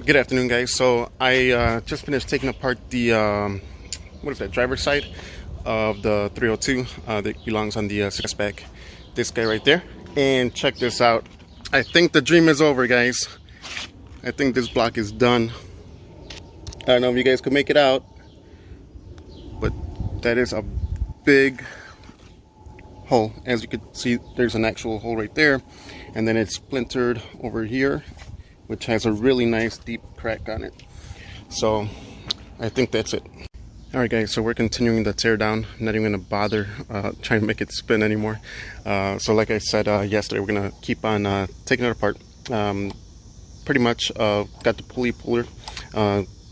Good afternoon, guys. So I just finished taking apart the what is that, driver's side of the 302 that belongs on the fastback. This guy right there. And check this out. I think the dream is over, guys. I think this block is done. I don't know if you guys could make it out, but that is a big hole. As you can see, there's an actual hole right there, and then it's splintered over here, which has a really nice deep crack on it. So I think that's it. Alright guys, so we're continuing the tear down. I'm not even going to bother trying to make it spin anymore. So like I said yesterday, we're going to keep on taking it apart. Pretty much got the pulley puller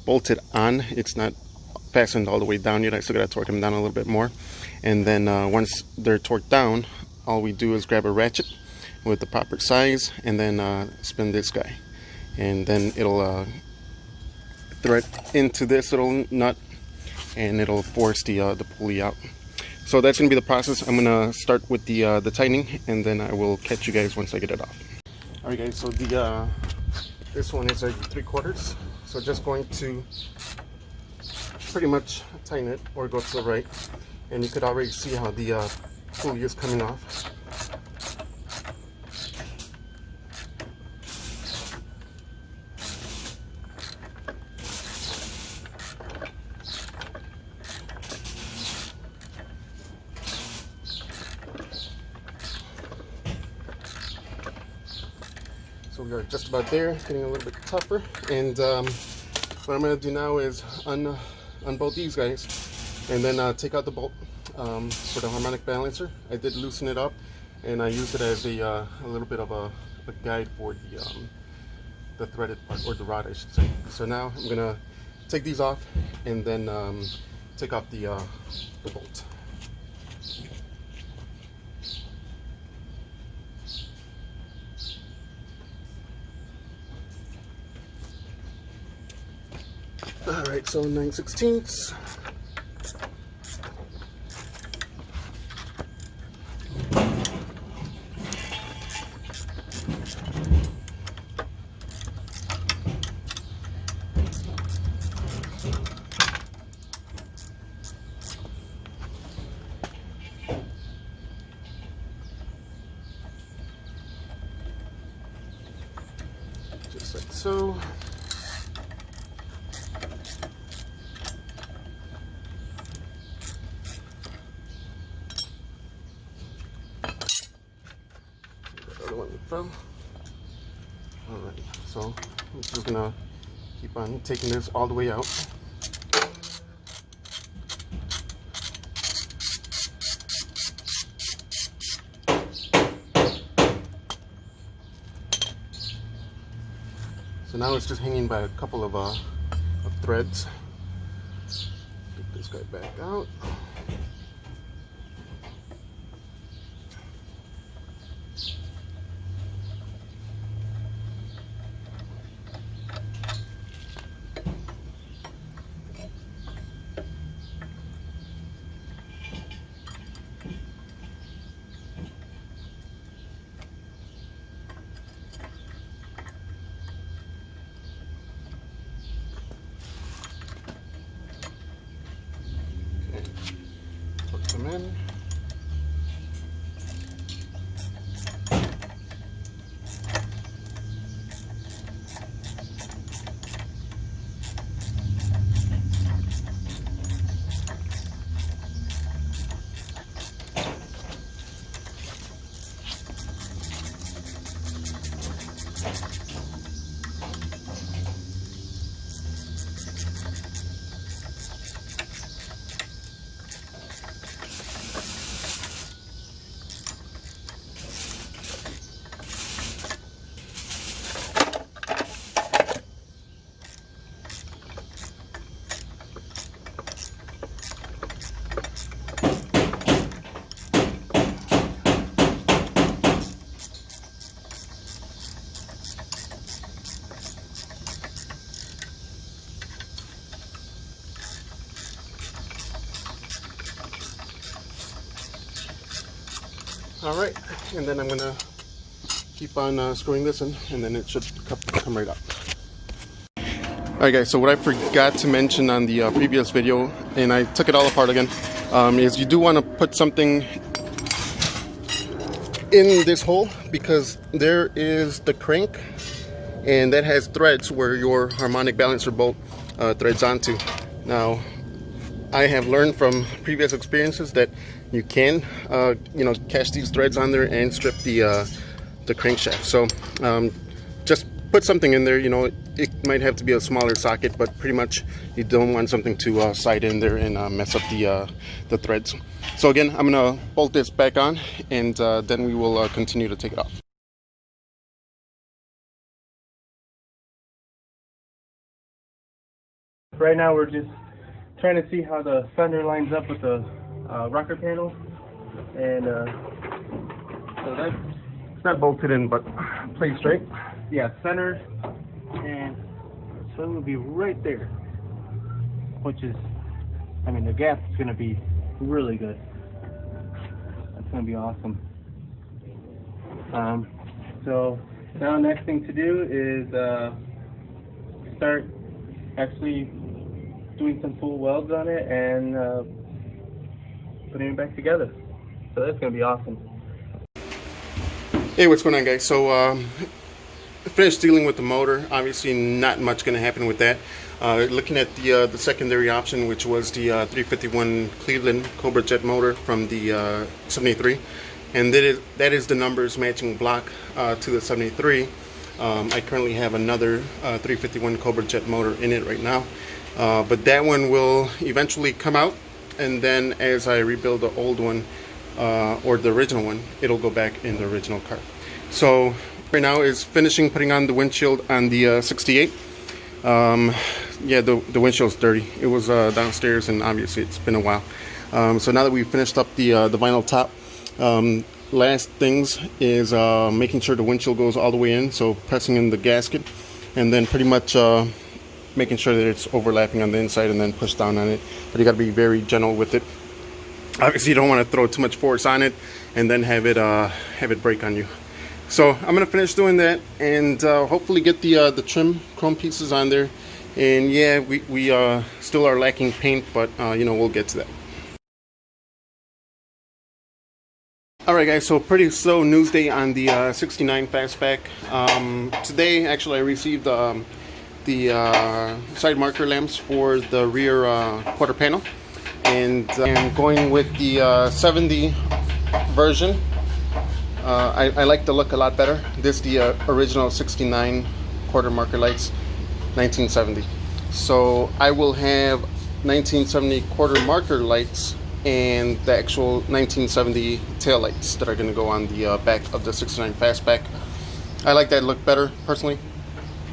bolted on. It's not fastened all the way down yet. I still got to torque them down a little bit more. And then once they're torqued down, all we do is grab a ratchet with the proper size and then spin this guy. And then it'll thread into this little nut, and it'll force the pulley out. So that's gonna be the process. I'm gonna start with the tightening, and then I will catch you guys once I get it off. All right, guys. So the this one is a 3/4. So just going to pretty much tighten it or go to the right, and you could already see how the pulley is coming off. So we are just about there, getting a little bit tougher. And what I'm going to do now is unbolt these guys, and then take out the bolt for the harmonic balancer. I did loosen it up, and I used it as a little bit of a guide for the threaded part, or the rod I should say. So now I'm going to take these off, and then take off the bolt. Alright, so 9/16. Just like so. From. Alright, so I'm just gonna keep on taking this all the way out. So now it's just hanging by a couple of threads. Get this guy back out. Them in. Alright, and then I'm going to keep on screwing this in, and then it should come right up. Alright guys, so what I forgot to mention on the previous video, and I took it all apart again, is you do want to put something in this hole, because there is the crank, and that has threads where your harmonic balancer bolt threads onto. Now, I have learned from previous experiences that you can, catch these threads on there and strip the crankshaft. So just put something in there. It might have to be a smaller socket, but pretty much you don't want something to slide in there and mess up the threads. So again, I'm gonna bolt this back on, and then we will continue to take it off. Right now we're just trying to see how the fender lines up with the rocker panel, and so that's, it's not bolted in but placed straight. Yeah, centered, and so it will be right there, which is, I mean, the gap is going to be really good. That's going to be awesome. So now next thing to do is start actually doing some full welds on it and putting it back together. So that's going to be awesome. Hey, what's going on, guys? So finished dealing with the motor. Obviously not much going to happen with that. Looking at the secondary option, which was the 351 Cleveland Cobra Jet motor from the 73, and that is the numbers matching block to the 73. I currently have another 351 Cobra Jet motor in it right now, but that one will eventually come out, and then as I rebuild the old one, or the original one, it'll go back in the original car. So right now is finishing putting on the windshield on the 68. Yeah, the windshield's dirty. It was downstairs, and obviously it's been a while. So now that we've finished up the vinyl top, last things is making sure the windshield goes all the way in, so pressing in the gasket, and then pretty much making sure that it's overlapping on the inside, and then push down on it. But you got to be very gentle with it. Obviously you don't want to throw too much force on it and then have it break on you. So I'm gonna finish doing that, and hopefully get the trim chrome pieces on there. And yeah, we still are lacking paint, but we'll get to that. Alright guys, so pretty slow news day on the 69 fastback. Today actually I received the side marker lamps for the rear quarter panel, and I'm going with the 70 version. I like the look a lot better. This is the original 69 quarter marker lights, 1970. So I will have 1970 quarter marker lights and the actual 1970 tail lights that are going to go on the back of the 69 fastback. I like that look better personally.